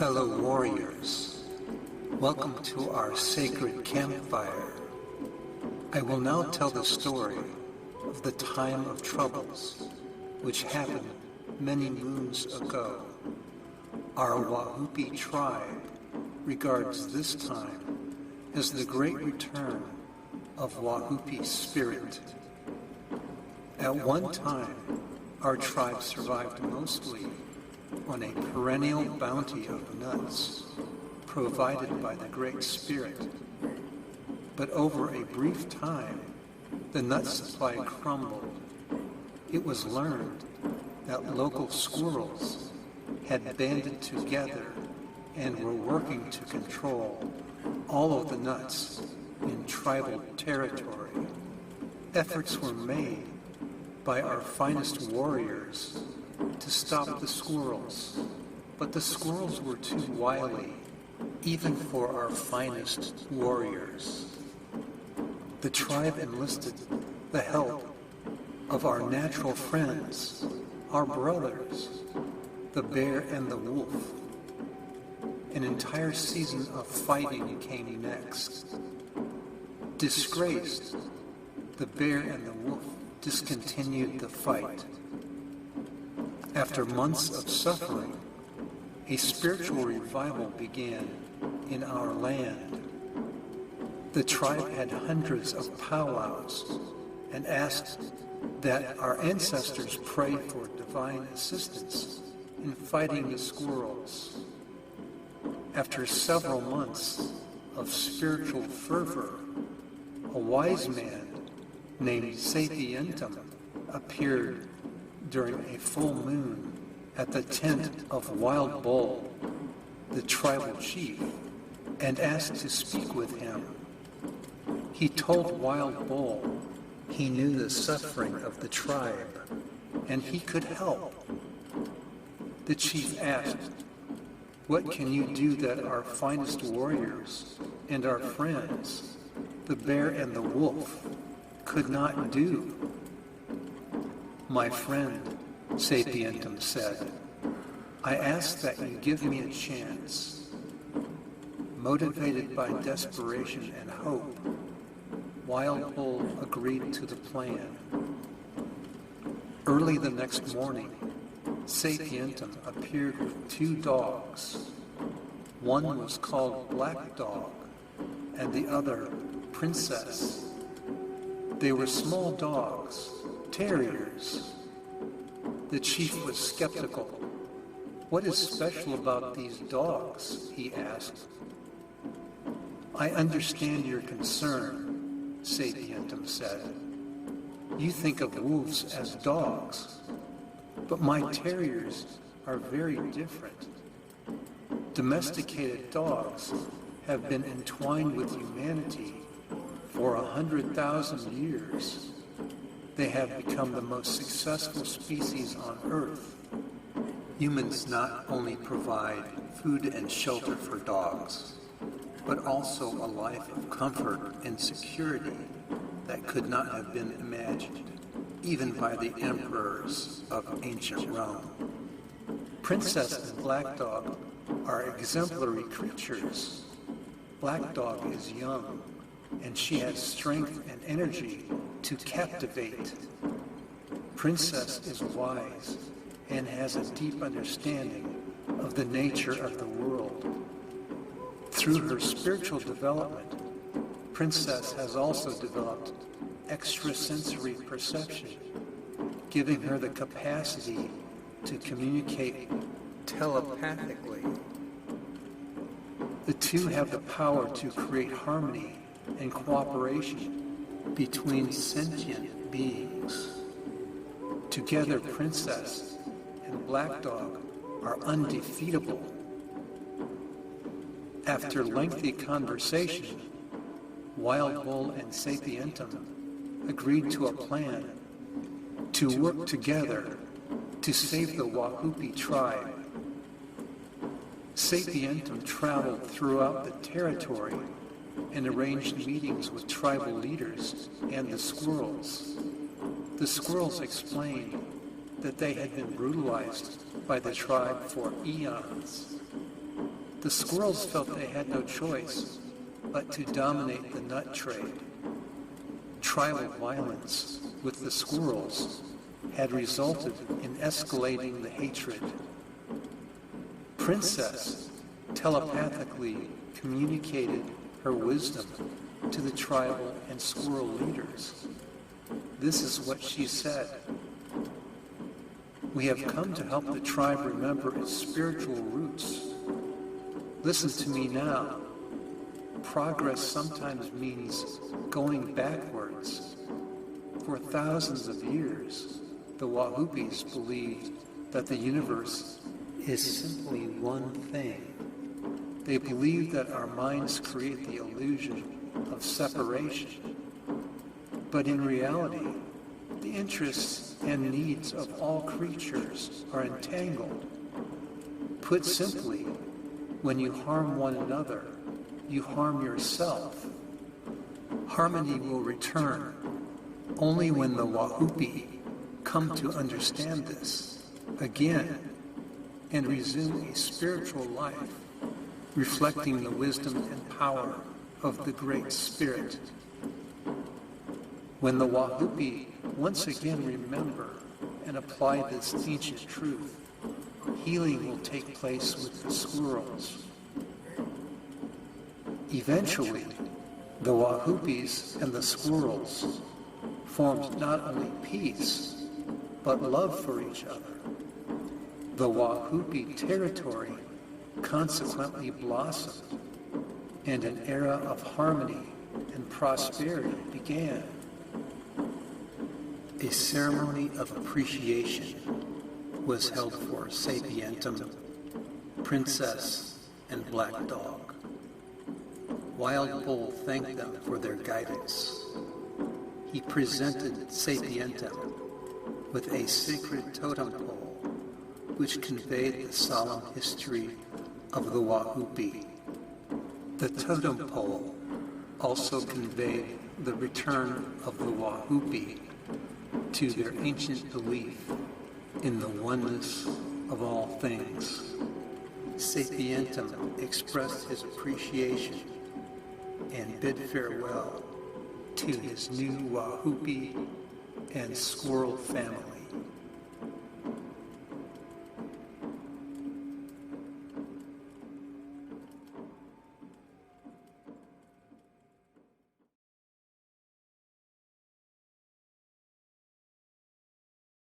Fellow warriors, welcome to our sacred campfire. I will now tell the story of the time of troubles, which happened many moons ago. Our Wahoopie tribe regards this time as the great return of Wahoopie spirit. At one time, our tribe survived mostly on a perennial bounty of nuts provided by the Great Spirit. But over a brief time, the nut supply crumbled. It was learned that local squirrels had banded together and were working to control all of the nuts in tribal territory. Efforts were made by our finest warriors to stop the squirrels, but the squirrels were too wily, even for our finest warriors. The tribe enlisted the help of our natural friends, our brothers, the bear and the wolf. An entire season of fighting came next. Disgraced, the bear and the wolf discontinued the fight. After months of suffering, a spiritual revival began in our land. The tribe had hundreds of powwows and asked that our ancestors pray for divine assistance in fighting the squirrels. After several months of spiritual fervor, a wise man named Sapientum appeared during a full moon at the tent of Wild Bull, the tribal chief, and asked to speak with him. He told Wild Bull he knew the suffering of the tribe, and he could help. The chief asked, "What can you do that our finest warriors and our friends, the bear and the wolf, could not do?" "My friend," Sapientum said, "I ask that you give me a chance." Motivated by desperation and hope, Wild Bull agreed to the plan. Early the next morning, Sapientum appeared with two dogs. One was called Black Dog, and the other Princess. They were small dogs, terriers. The chief was skeptical. "What is special about these dogs?" he asked. "I understand your concern," Sapientum said. "You think of wolves as dogs, but my terriers are very different. Domesticated dogs have been entwined with humanity for 100,000 years. They have become the most successful species on Earth. Humans not only provide food and shelter for dogs, but also a life of comfort and security that could not have been imagined, even by the emperors of ancient Rome. Princess and Black Dog are exemplary creatures. Black Dog is young, and she has strength and energy to captivate. Princess is wise and has a deep understanding of the nature of the world. Through her spiritual development, Princess has also developed extrasensory perception, giving her the capacity to communicate telepathically. The two have the power to create harmony and cooperation between sentient beings. Together, Princess and Black Dog are undefeatable. After lengthy conversation, Wild Bull and Sapientum agreed to a plan to work together to save the Wahoopie tribe. Sapientum traveled throughout the territory and arranged meetings with tribal leaders and the squirrels. The squirrels explained that they had been brutalized by the tribe for eons. The squirrels felt they had no choice but to dominate the nut trade. Tribal violence with the squirrels had resulted in escalating the hatred. Princess telepathically communicated her wisdom to the tribal and squirrel leaders. This is what she said. We have come to help the tribe remember its spiritual roots. Listen to me now. Progress sometimes means going backwards. For thousands of years, the Wahoopies believed that the universe is simply one thing. They believe that our minds create the illusion of separation. But in reality, the interests and needs of all creatures are entangled. Put simply, when you harm one another, you harm yourself. Harmony will return only when the Wahoopie come to understand this again and resume a spiritual life, reflecting the wisdom and power of the Great Spirit. When the Wahoopie once again remember and apply this ancient truth, healing will take place with the squirrels. Eventually, the Wahoopies and the squirrels formed not only peace, but love for each other. The Wahoopie territory consequently blossomed, and an era of harmony and prosperity began. A ceremony of appreciation was held for Sapientum, Princess, and Black Dog. Wild Bull thanked them for their guidance. He presented Sapientum with a sacred totem pole, which conveyed the solemn history of the Wahoopie. The totem pole also conveyed the return of the Wahoopie to their ancient belief in the oneness of all things. Sapientum expressed his appreciation and bid farewell to his new Wahoopie and squirrel family.